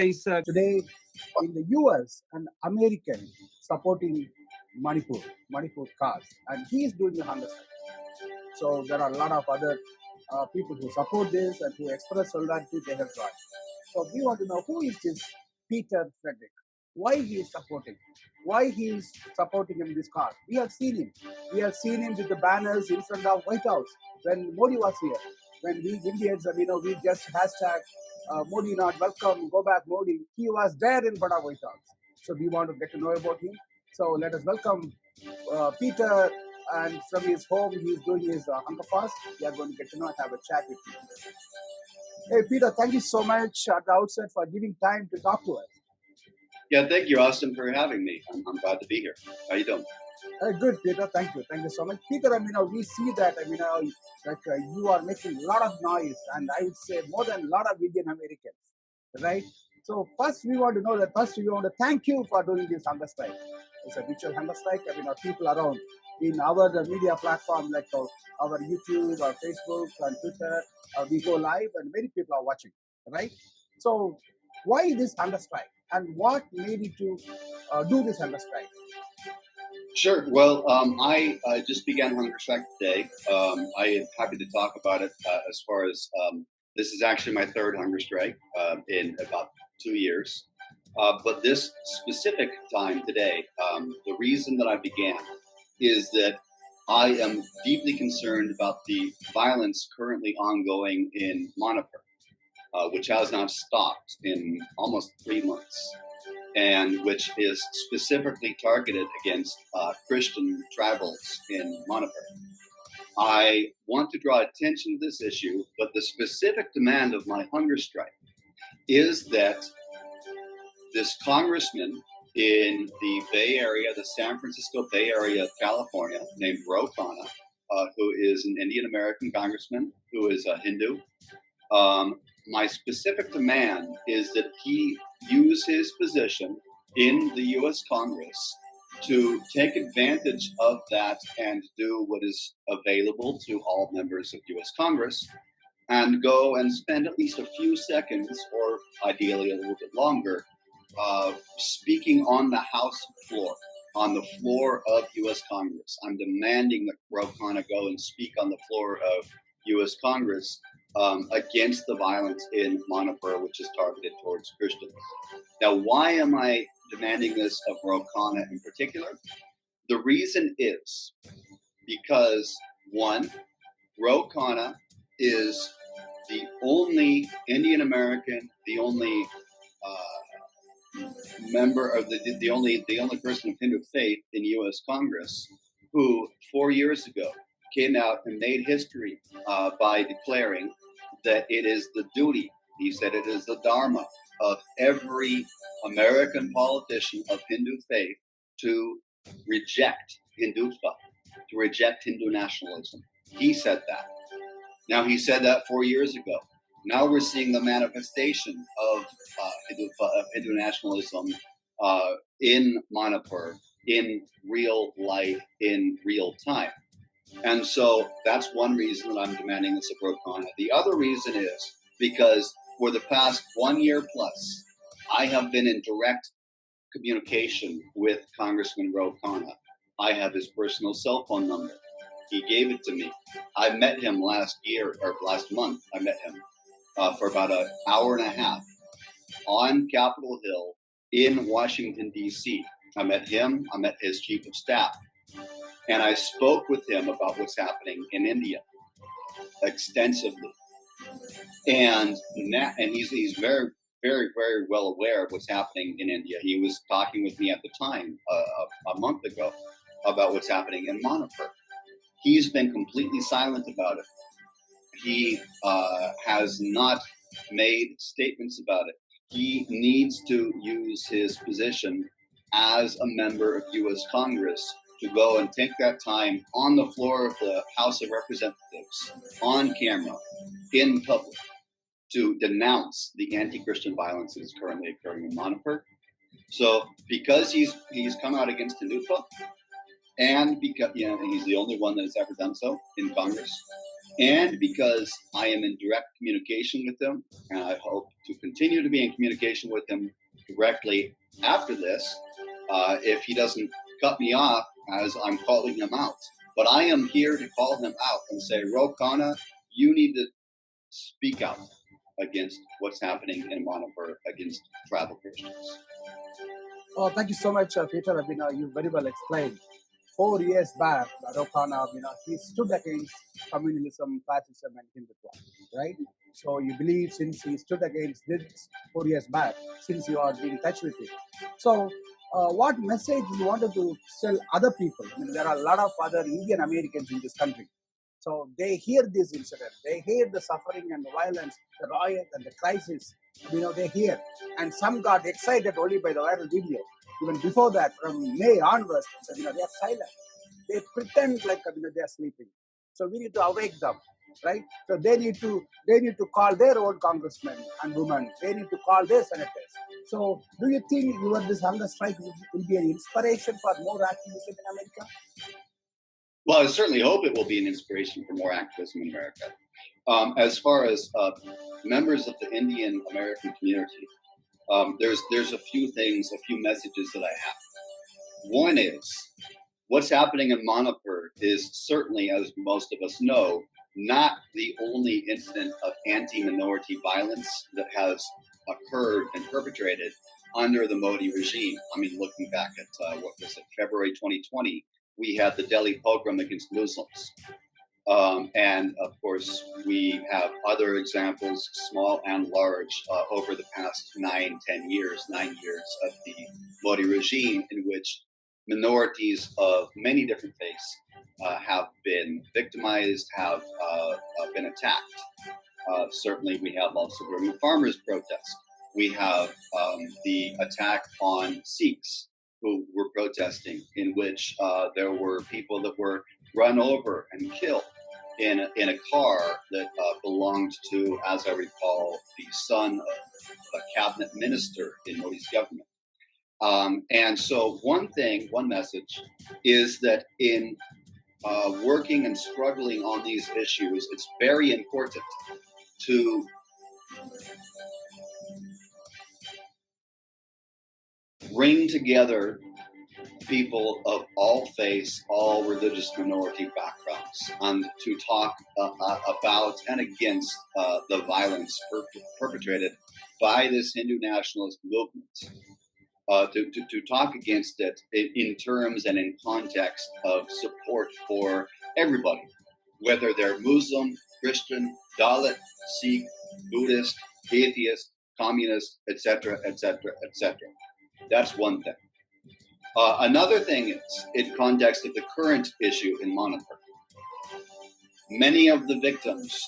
Today in the US, an American supporting Manipur cause, and he is doing the hunger strike. So there are a lot of other people who support this and who express solidarity. They have joined. So we want to know who is this Peter Frederick? Why he is supporting? Why he is supporting him this cause? We have seen him. We have seen him with the banners in front of White House when Modi was here. When we Indians, we just hashtag Modi not welcome, go back Modi. He was there in front of White House. So we want to get to know about him. So let us welcome Peter, and from his home, he's doing his hunger fast. We are going to get to know and have a chat with him. Hey, Peter, thank you so much at the outset for giving time to talk to us. Yeah, thank you, Austin, for having me. I'm glad to be here. How you doing? Good, Peter. Thank you. Thank you so much. Peter, we see that, you are making a lot of noise, and I would say more than a lot of Indian Americans, right? So first, we want to know that first we want to thank you for doing this hunger strike. It's a virtual hunger strike. People around in our media platform like our YouTube, our Facebook, and Twitter, we go live, and many people are watching, right? So why this hunger strike, and what made you to do this hunger strike? Sure. Well, I just began hunger strike today. I am happy to talk about it as far as this is actually my third hunger strike in about 2 years. But this specific time today, the reason that I began is that I am deeply concerned about the violence currently ongoing in Manipur, which has not stopped in almost 3 months, and which is specifically targeted against Christian tribals in Manipur. I want to draw attention to this issue, but the specific demand of my hunger strike is that this congressman in the Bay Area, the San Francisco Bay Area of California, named Ro Khanna, who is an Indian American congressman who is a Hindu. My specific demand is that he use his position in the U.S. Congress to take advantage of that and do what is available to all members of U.S. Congress, and go and spend at least a few seconds, or ideally a little bit longer, speaking on the House floor, on the floor of U.S. Congress. I'm demanding that Ro Khanna go and speak on the floor of U.S. Congress against the violence in Manipur, which is targeted towards Christians. Now, why am I demanding this of Ro Khanna in particular? The reason is because, one, Ro Khanna is the only Indian American, the only member of the only person of Hindu faith in U.S. Congress who 4 years ago came out and made history by declaring that it is the duty, he said it is the dharma of every American politician of Hindu faith to reject Hindutva, to reject Hindu nationalism. He said that. Now, he said that 4 years ago. Now we're seeing the manifestation of Hindu nationalism in Manipur, in real life, in real time. And so that's one reason that I'm demanding this of Ro Khanna. The other reason is because for the past 1 year plus, I have been in direct communication with Congressman Ro Khanna. I have his personal cell phone number. He gave it to me. I met him last month. I met him for about an hour and a half on Capitol Hill in Washington, D.C. I met him. I met his chief of staff. And I spoke with him about what's happening in India extensively. And he's very, very, very well aware of what's happening in India. He was talking with me at the time, a month ago, about what's happening in Manipur. He's been completely silent about it. He has not made statements about it. He needs to use his position as a member of U.S. Congress to go and take that time on the floor of the House of Representatives, on camera, in public, to denounce the anti-Christian violence that is currently occurring in Manipur. So because he's come out against Hindutva, and because he's the only one that has ever done so in Congress, and because I am in direct communication with him, and I hope to continue to be in communication with him directly after this, if he doesn't cut me off as I'm calling him out. But I am here to call him out and say, Ro Khanna, you need to speak out against what's happening in Manipur against tribal Christians. Oh, thank you so much, Peter. You very well explained. 4 years back, Ro Khanna, he stood against communalism, fascism, and Hindutva, right? So you believe since he stood against this 4 years back, since you are in touch with him. So what message you wanted to tell other people? There are a lot of other Indian Americans in this country. So they hear this incident, they hear the suffering and the violence, the riot and the crisis. They hear, and some got excited only by the viral video. Even before that, from May onwards, so, they are silent. They pretend like they are sleeping. So we need to awake them, right? So they need to call their own congressmen and women. They need to call their senators. So do you think this hunger strike will be an inspiration for more activism in America? Well, I certainly hope it will be an inspiration for more activism in America. As far as members of the Indian American community, there's a few messages that I have. One is what's happening in Manipur is certainly, as most of us know, not the only incident of anti-minority violence that has occurred and perpetrated under the Modi regime. I mean, looking back at February 2020, we had the Delhi pogrom against Muslims. And of course, we have other examples, small and large, over the past 9 years of the Modi regime, in which minorities of many different faiths have been victimized, have been attacked. Certainly, we have also Burma farmers' protest. We have the attack on Sikhs who were protesting, in which there were people that were run over and killed in a car that belonged to, as I recall, the son of a cabinet minister in Modi's government. And so one message is that in working and struggling on these issues, it's very important to bring together people of all faiths, all religious minority backgrounds, and to talk about and against the violence perpetrated by this Hindu nationalist movement. To talk against it in terms and in context of support for everybody, whether they're Muslim, Christian, Dalit, Sikh, Buddhist, atheist, communist, etc., etc., etc. That's one thing. Another thing is, in context of the current issue in Manipur, many of the victims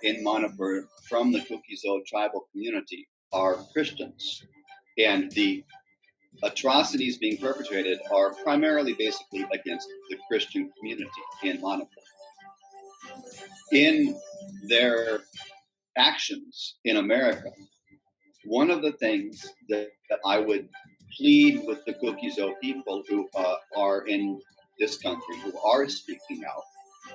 in Manipur from the Kuki-Zo tribal community are Christians, and the atrocities being perpetrated are primarily basically against the Christian community in Manipur. In their actions in America, one of the things that I would plead with the Kuki-Zo people who are in this country, who are speaking out,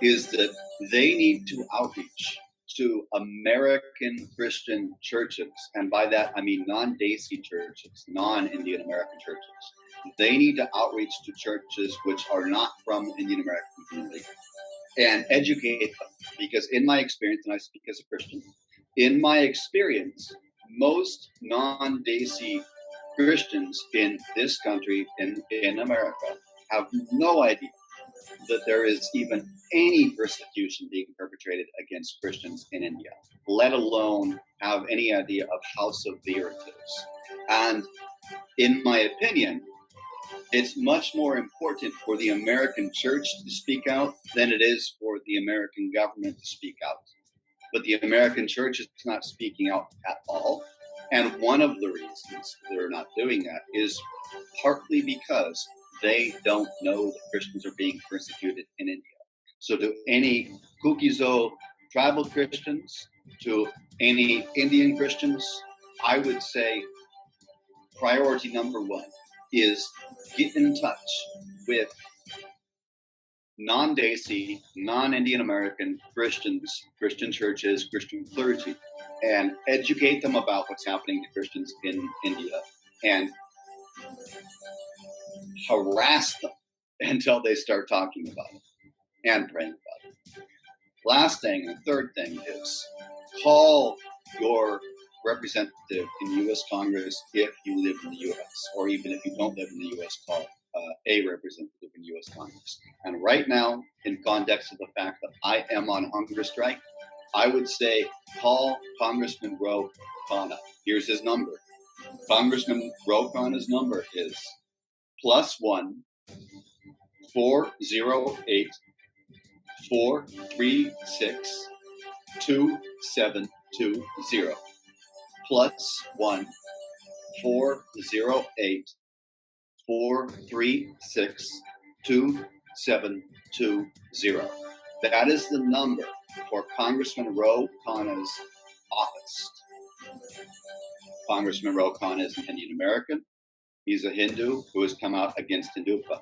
is that they need to outreach to American Christian churches, and by that I mean non-Desi churches, non-Indian American churches. They need to outreach to churches which are not from the Indian American community and educate them, because in my experience, and I speak as a Christian, in my experience, most non-Desi Christians in this country, in America, have no idea that there is even any persecution being perpetrated against Christians in India, let alone have any idea of how severe it is. And in my opinion, it's much more important for the American church to speak out than it is for the American government to speak out. But the American church is not speaking out at all. And one of the reasons they're not doing that is partly because they don't know that Christians are being persecuted in India. So to any Kuki-Zo tribal Christians, to any Indian Christians, I would say priority number one is get in touch with non-Desi, non-Indian American Christians, Christian churches, Christian clergy, and educate them about what's happening to Christians in India and harass them until they start talking about it and praying about it. Last thing and third thing is call your representative in the U.S. Congress if you live in the U.S., or even if you don't live in the U.S., call a representative in U.S. Congress. And right now, in context of the fact that I am on hunger strike, I would say call Congressman Ro Khanna. Here's his number. Congressman Ro Khanna's number is +1 408 436 2720. +1 408 436 2720. That is the number for Congressman Ro Khanna's office. Congressman Ro Khanna is an Indian American. He's a Hindu who has come out against Hindutva.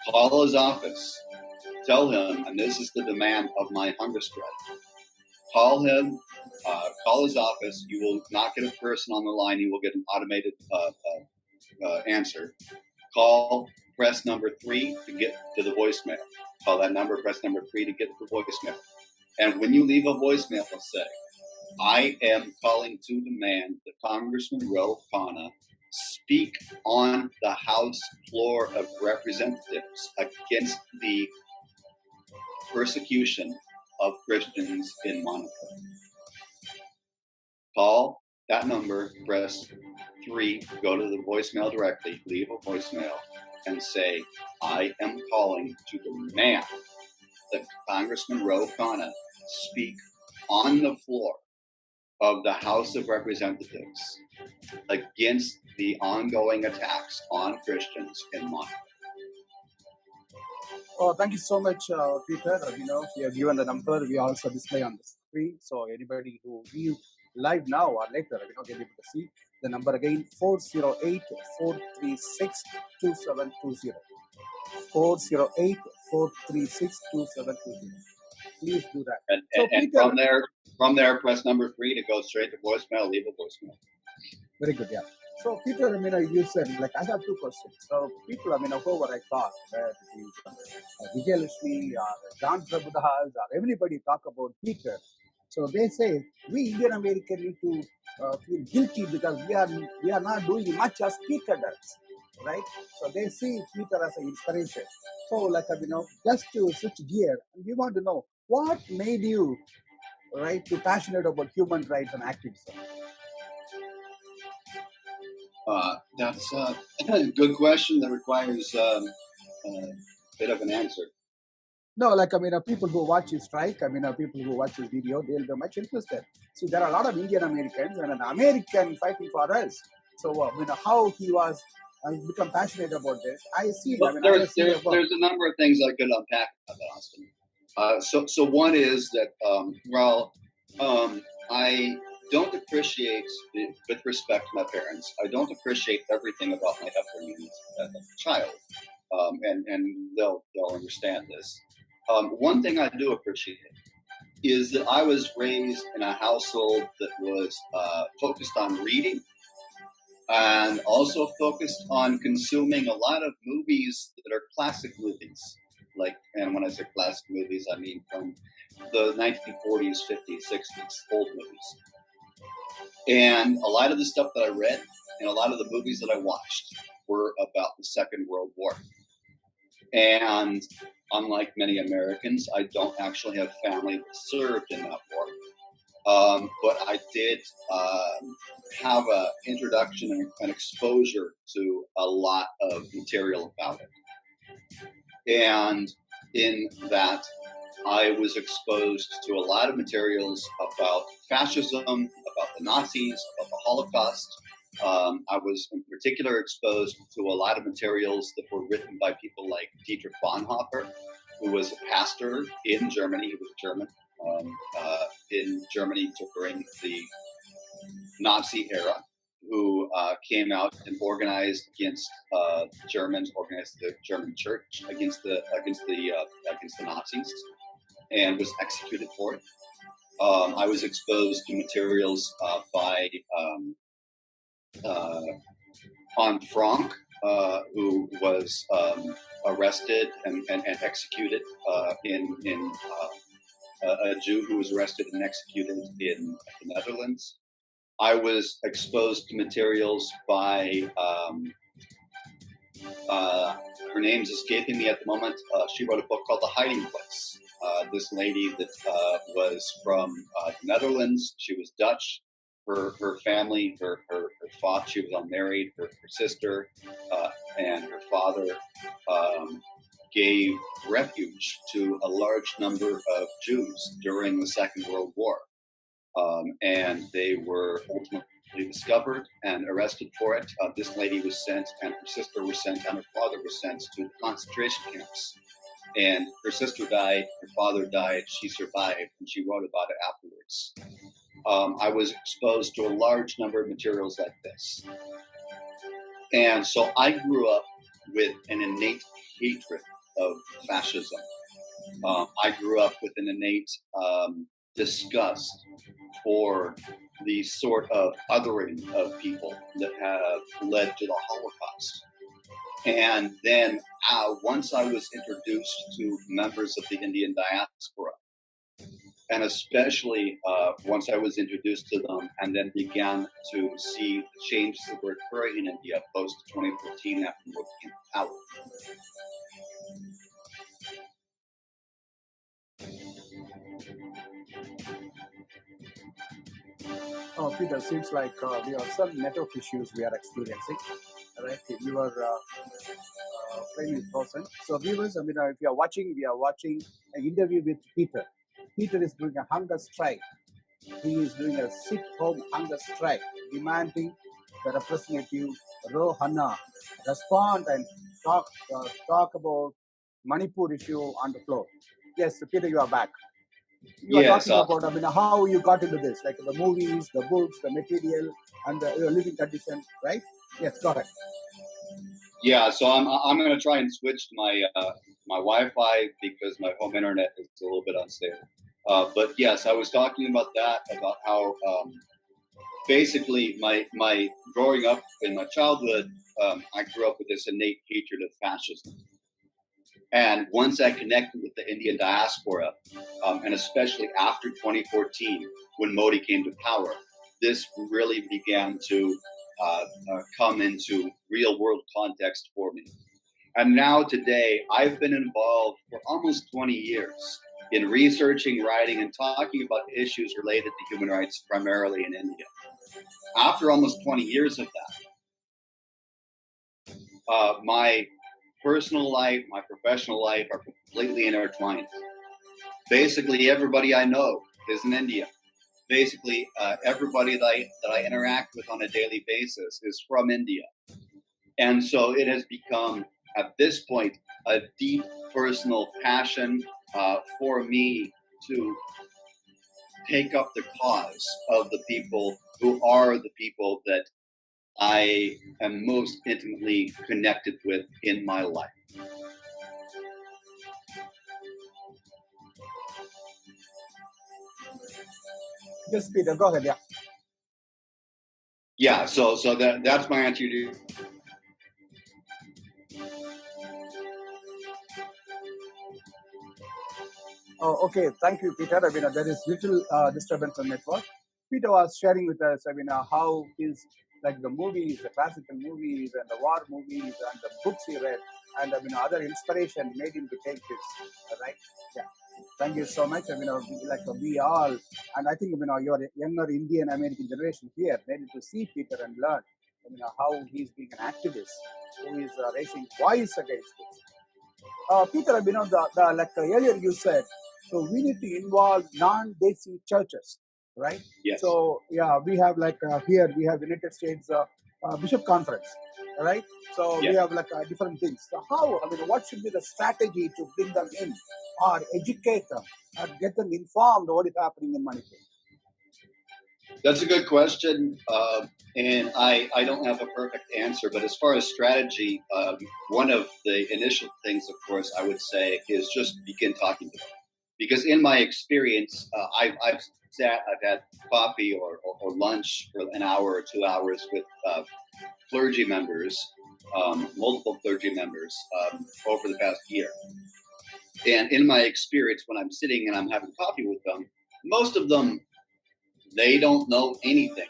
Call his office. Tell him, and this is the demand of my hunger strike. Call him, call his office. You will not get a person on the line. You will get an automated answer. Call, press number 3 to get to the voicemail. Call that number, press number 3 to get to the voicemail. And when you leave a voicemail, say, I am calling to demand that Congressman Ro Khanna speak on the House floor of Representatives against the persecution of Christians in Manipur. Call that number, press 3, go to the voicemail directly, leave a voicemail, and say, I am calling to demand that Congressman Ro Khanna speak on the floor of the House of Representatives against the ongoing attacks on Christians in Manipur. Oh, thank you so much, Peter. You have given the number. We also display on the screen. So anybody who view live now or later, they'll be able to see the number again, 408-436-2720. 408-436-2720. Please do that. And Peter, from there, press number 3 to go straight to voicemail, leave a voicemail. Very good, yeah. So, Peter, you said, I have 2 questions. So, people, whoever I talk, Vijay Lakshmi or John Prabhudas or everybody talk about Peter. So, they say, we Indian American need to feel guilty because we are not doing much as Peter does, right? So, they see Peter as an inspiration. So, just to switch gear, we want to know, what made you, right, to passionate about human rights and activism? That's a good question that requires a bit of an answer. No, people who watch his strike, people who watch his video, they'll be much interested. See, there are a lot of Indian Americans and an American fighting for us. So, how he was become passionate about this. I see. Well, there's a number of things I could unpack about that, Austin. So one is that, I don't appreciate, with respect to my parents, I don't appreciate everything about my upbringing as a child, and they'll understand this. One thing I do appreciate is that I was raised in a household that was focused on reading and also focused on consuming a lot of movies that are classic movies. And when I say classic movies, I mean from the 1940s, 50s, 60s, old movies. And a lot of the stuff that I read and a lot of the movies that I watched were about the Second World War. And unlike many Americans, I don't actually have family that served in that war. But I did have an introduction and an exposure to a lot of material about it. And in that, I was exposed to a lot of materials about fascism, about the Nazis, about the Holocaust. I was in particular exposed to a lot of materials that were written by people like Dietrich Bonhoeffer, who was a pastor in Germany. He was German, in Germany during the Nazi era. who came out and organized against Germans, organized the German church against the Nazis, and was executed for it. I was exposed to materials by Anne Frank, who was arrested and executed in a Jew who was arrested and executed in the Netherlands. I was exposed to materials by her name's escaping me at the moment. She wrote a book called The Hiding Place. This lady that was from the Netherlands. She was Dutch. Her family, her father, she was unmarried. Her sister and her father gave refuge to a large number of Jews during the Second World War. And they were ultimately discovered and arrested for it. This lady was sent, and her sister was sent, and her father was sent to the concentration camps. And her sister died, her father died, she survived, and she wrote about it afterwards. I was exposed to a large number of materials like this. And so I grew up with an innate hatred of fascism. I grew up with an innate disgust for the sort of othering of people that have led to the Holocaust. And then once I was introduced to members of the Indian diaspora, and especially once I was introduced to them and then began to see the changes that were occurring in India post 2014 after Modi came to power. Oh, Peter, seems like we have some network issues we are experiencing. Right, you are framing frozen. So, viewers, if you are watching, we are watching an interview with Peter. Peter is doing a hunger strike. He is doing a sit-home hunger strike, demanding the representative Ro Khanna respond and talk about Manipur issue on the floor. Yes, Peter, you are back. You are Yes, talking about how you got into this, like the movies, the books, the material, and the living condition, right? Yes, go ahead. yeah. So I'm going to try and switch to my Wi-Fi because my home internet is a little bit unstable. But yes, I was talking about that, about how basically my growing up in my childhood, I grew up with this innate hatred of fascism. And once I connected with the Indian diaspora, and especially after 2014, when Modi came to power, this really began to come into real world context for me. And now today, I've been involved for almost 20 years in researching, writing, and talking about issues related to human rights, primarily in India. After almost 20 years of that, my personal life, my professional life are completely intertwined. Basically, everybody I know is in India. Basically, everybody that I interact with on a daily basis is from India. And so it has become, at this point, a deep personal passion for me to take up the cause of the people who are the people that I am most intimately connected with in my life. Yes, Peter, go ahead. Yeah. Yeah, so that's my answer to. Oh, okay. Thank you, Peter. There is little disturbance on network. Peter was sharing with us, how his like the movies, the classical movies, and the war movies, and the books he read, and other inspiration made him to take this. Right? Yeah. Thank you so much. We all, and I think your younger Indian American generation here needed to see Peter and learn, how he's being an activist who is raising voice against this. Peter, earlier you said, so we need to involve non-Desi churches, right? Yes. So yeah, we have here we have United States Bishop Conference, right? So we have different things. So how? What should be the strategy to bring them in, or educate them, or get them informed what is happening in Manipur? That's a good question, and I don't have a perfect answer. But as far as strategy, one of the initial things, of course, I would say is just begin talking to them. Because in my experience, I've had coffee or lunch for an hour or 2 hours with clergy members, multiple clergy members over the past year. And in my experience, when I'm sitting and I'm having coffee with them, most of them, they don't know anything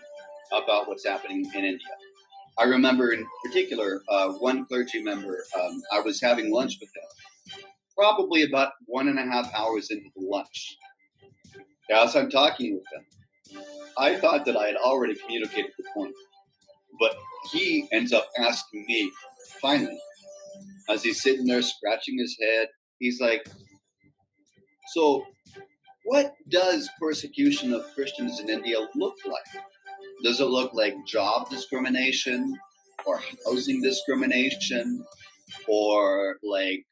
about what's happening in India. I remember in particular, one clergy member, I was having lunch with him, probably about 1.5 hours into the lunch. As I'm talking with him, I thought that I had already communicated the point, but he ends up asking me, finally, as he's sitting there scratching his head, he's like, so what does persecution of Christians in India look like? Does it look like job discrimination or housing discrimination or like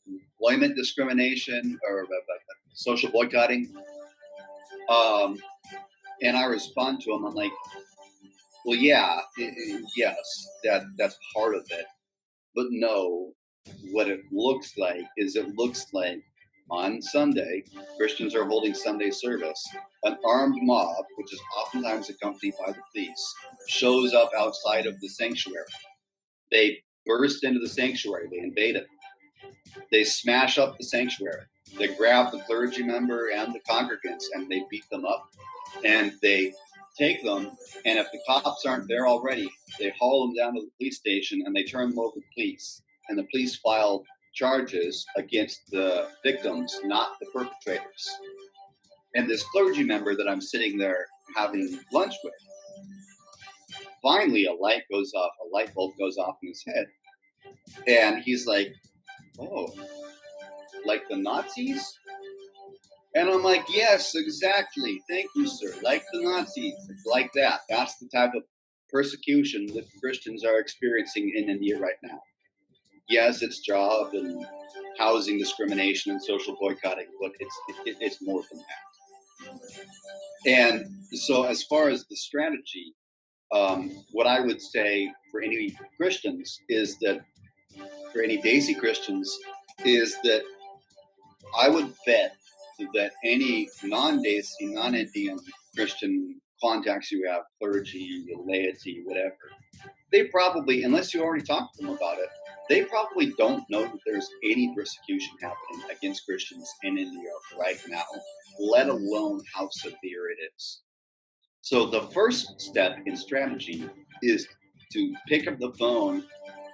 employment discrimination or social boycotting? And I respond to him, I'm like, well, yeah, yes, that's part of it. But no, what it looks like is it looks like on Sunday, Christians are holding Sunday service. An armed mob, which is oftentimes accompanied by the police, shows up outside of the sanctuary. They burst into the sanctuary, they invade it. They smash up the sanctuary. They grab the clergy member and the congregants and they beat them up. And they take them, and if the cops aren't there already, they haul them down to the police station and they turn them over to the police. And the police file charges against the victims, not the perpetrators. And this clergy member that I'm sitting there having lunch with, finally a light bulb goes off in his head. And he's like, oh, like the Nazis? And I'm like, yes, exactly. Thank you, sir. Like the Nazis. It's like that. That's the type of persecution that Christians are experiencing in India right now. Yes, it's job and housing discrimination and social boycotting, but it's more than that. And so, as far as the strategy, what I would say for any Christians is that, for any Daisy Christians, is that I would bet that any non-Daisy, non-Indian Christian contacts you have, clergy, laity, whatever, they probably, unless you already talked to them about it, they probably don't know that there's any persecution happening against Christians in India right now, let alone how severe it is. So the first step in strategy is to pick up the phone,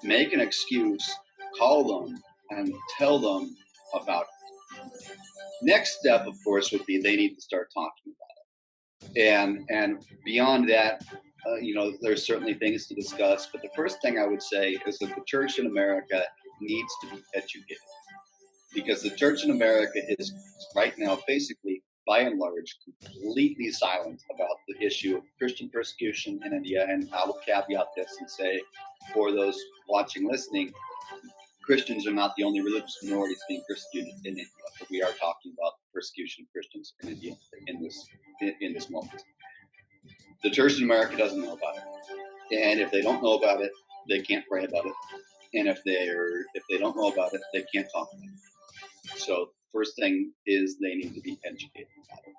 make an excuse, call them, and tell them about it. Next step, of course, would be they need to start talking about it. And beyond that, there's certainly things to discuss. But the first thing I would say is that the church in America needs to be educated, because the church in America is right now basically, by and large, completely silent about the issue of Christian persecution in India. And I will caveat this and say, for those watching, listening, Christians are not the only religious minorities being persecuted in India. But we are talking about persecution of Christians in India in this moment. The church in America doesn't know about it, and if they don't know about it, they can't pray about it. And if they don't know about it, they can't talk about it. So first thing is they need to be educated about it,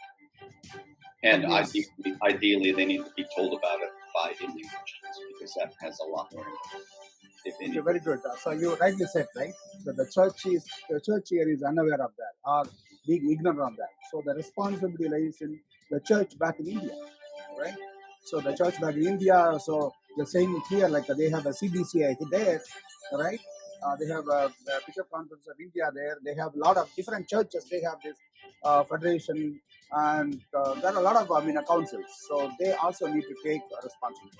and Yes. ideally they need to be told about it by Indian Christians, because that has a lot more impact. Okay, very good. So you rightly said, right? That the church here is unaware of that or being ignorant of that. So the responsibility lies in the church back in India, right? So the church back in India. So the same here, like they have a CBCI there, right? They have the Bishop Conference of India there. They have a lot of different churches. They have this federation, and there are a lot of councils. So they also need to take responsibility.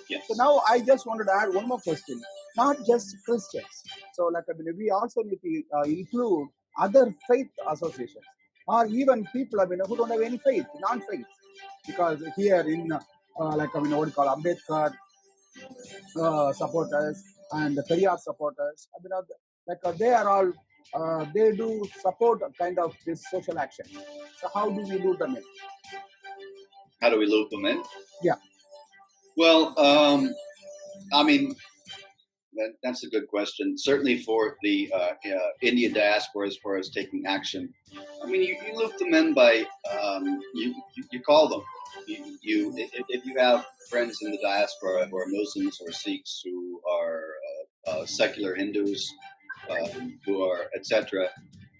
Yes. So now I just wanted to add one more question. Not just Christians. So we also need to include other faith associations, or even people who don't have any faith, non-faith, because here in what do you call Ambedkar supporters and the Periyar supporters, they are all they do support kind of this social action. So how do we do them in? How do we loop them in? Yeah. Well, I mean, that's a good question. Certainly for the Indian diaspora, as far as taking action, I mean, you loop them in by you call them. If you have friends in the diaspora who are Muslims or Sikhs who are secular Hindus, who are etc.,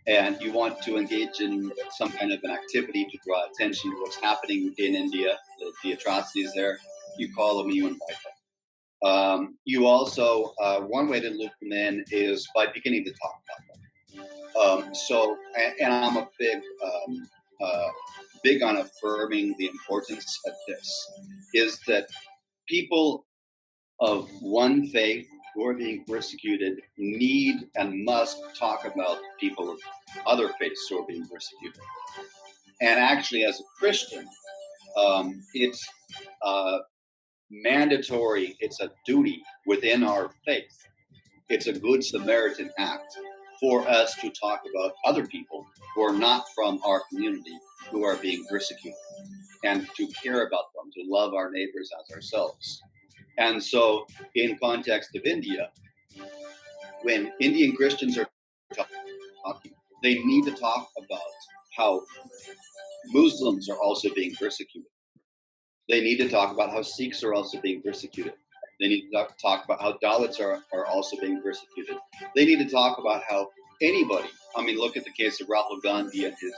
and you want to engage in some kind of an activity to draw attention to what's happening in India, the atrocities there, you call them and you invite them. You also, one way to loop them in is by beginning to talk about them. And I'm a big on affirming the importance of this, is that people of one faith who are being persecuted need and must talk about people of other faiths who are being persecuted. And actually, as a Christian, it's mandatory, it's a duty within our faith. It's a good Samaritan act for us to talk about other people who are not from our community who are being persecuted, and to care about them, to love our neighbors as ourselves. And so, in context of India, when Indian Christians are talking, they need to talk about how Muslims are also being persecuted. They need to talk about how Sikhs are also being persecuted. They need to talk about how Dalits are also being persecuted. They need to talk about how anybody, I mean, look at the case of Rahul Gandhi and his,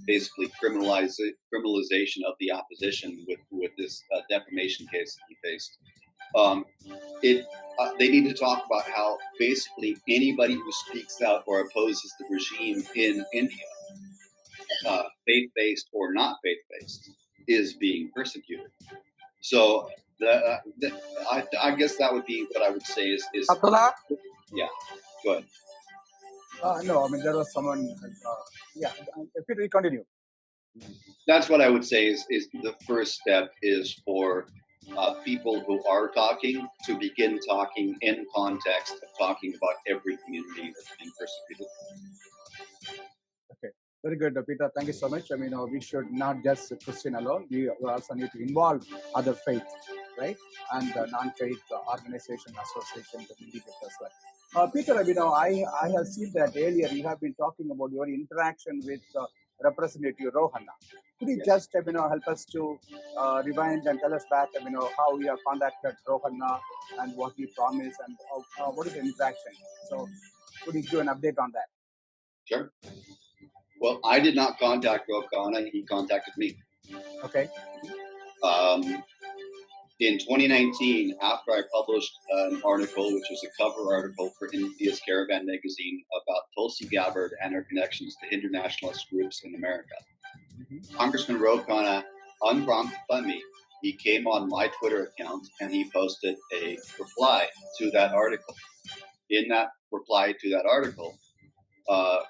basically criminalization of the opposition with this defamation case that he faced. They need to talk about how basically anybody who speaks out or opposes the regime in India, faith-based or not faith-based, is being persecuted. So I guess that would be what I would say is Abdullah? Yeah, go ahead. No, I mean, there was someone, if we continue. That's what I would say is the first step is for people who are talking to begin talking in context of talking about every community that's being persecuted. Okay, very good, Peter. Thank you so much. I mean, we should not just Christian alone. We also need to involve other faiths, right? And non-faith organization, association, community as well. Peter, I have seen that earlier you have been talking about your interaction with Representative Ro Khanna. Could you just help us to rewind and tell us back how you have contacted Ro Khanna and what he promised and what is the interaction? So could you give an update on that? Sure. Well, I did not contact Ro Khanna. He contacted me. Okay. In 2019, after I published an article, which was a cover article for India's Caravan magazine about Tulsi Gabbard and her connections to Hindu nationalist groups in America, Congressman Ro Khanna, unprompted by me, he came on my Twitter account and he posted a reply to that article. In that reply to that article,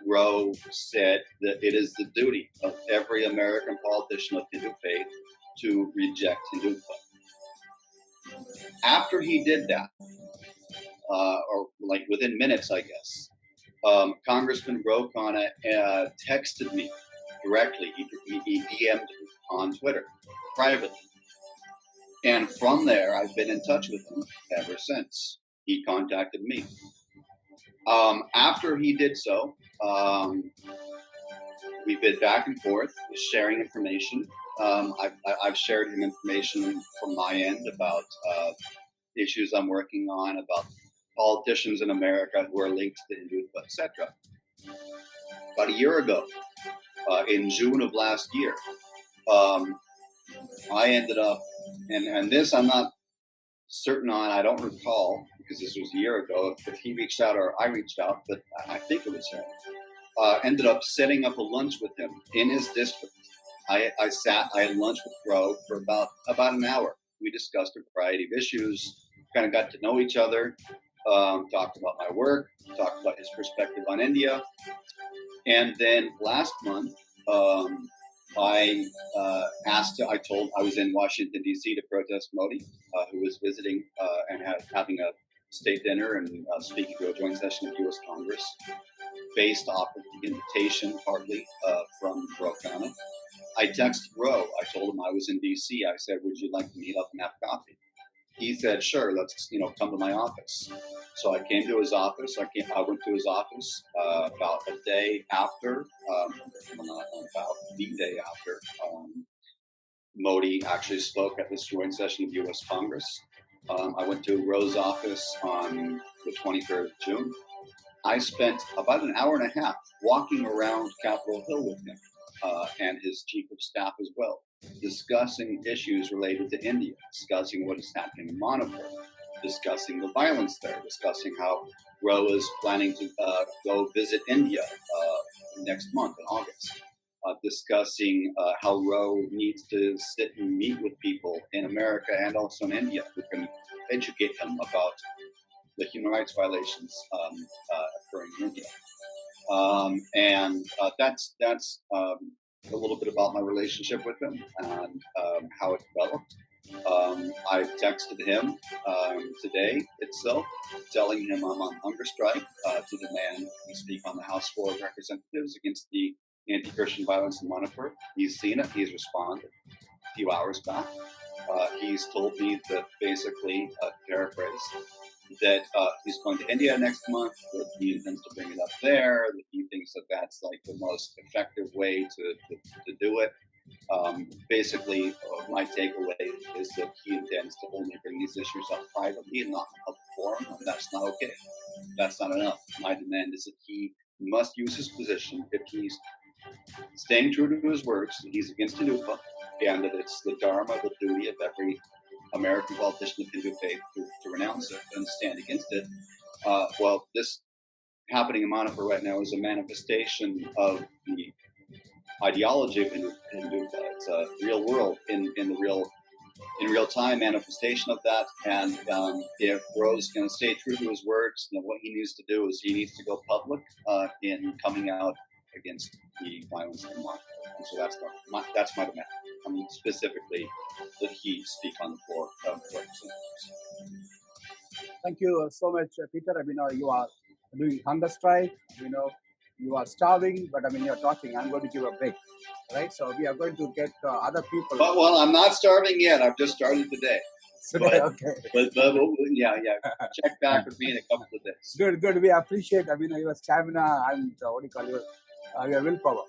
Ro said that it is the duty of every American politician of Hindu faith to reject Hindutva. After he did that, or like within minutes, I guess, Congressman Ro Khanna texted me directly. He DM'd me on Twitter privately. And from there, I've been in touch with him ever since. He contacted me. After he did so, we've been back and forth sharing information. I've shared him information from my end about issues I'm working on, about politicians in America who are linked to Hindutva, etc. About a year ago, in June of last year, I ended up, and this I'm not certain on, I don't recall, because this was a year ago, if he reached out or I reached out, but I think it was him. Ended up setting up a lunch with him in his district. I had lunch with Ro for about an hour. We discussed a variety of issues, kind of got to know each other, talked about my work, talked about his perspective on India. And then last month, I was in Washington, D.C. to protest Modi, who was visiting and having a state dinner and speaking to a joint session of U.S. Congress. based off of the invitation, partly from Ro Khanna. I texted Ro. I told him I was in DC. I said, "Would you like to meet up and have coffee?" He said, "Sure, let's come to my office." So I came to his office. I went to his office about a day after, well, not about the day after Modi actually spoke at this joint session of U.S. Congress. I went to Ro's office on the 23rd of June. I spent about an hour and a half walking around Capitol Hill with him and his chief of staff as well, discussing issues related to India, discussing what is happening in Manipur, discussing the violence there, discussing how Ro is planning to go visit India next month in August, discussing how Ro needs to sit and meet with people in America and also in India who can educate them about the human rights violations occurring in India. And that's a little bit about my relationship with him and how it developed. I texted him today itself, telling him I'm on hunger strike to demand he speak on the House floor of Representatives against the anti-Christian violence in Manipur. He's seen it. He's responded a few hours back. He's told me that basically, paraphrase, that he's going to India next month, that he intends to bring it up there, that he thinks that that's like the most effective way to do it. Basically, my takeaway is that he intends to only bring these issues up privately and not in a public forum, and that's not okay. That's not enough. My demand is that he must use his position if he's staying true to his words, that he's against Hinduism, and that it's the dharma, the duty of every American politician of Hindu faith to renounce it and stand against it. Well, this happening in Manipur right now is a manifestation of the ideology of Hindu. It's a real world in real time manifestation of that. And if Ro's going to stay true to his words, then what he needs to do is he needs to go public in coming out against the violence in Manipur. And so that's my demand. I mean, specifically that he speak on the floor of Representatives. Thank you so much, Peter. You are doing hunger strike. You are starving, but you're talking. I'm going to give a break, right? So we are going to get other people. Well, I'm not starving yet. I've just started today. Okay. But yeah. Check back with me in a couple of days. Good. We appreciate your stamina and what do you call your willpower.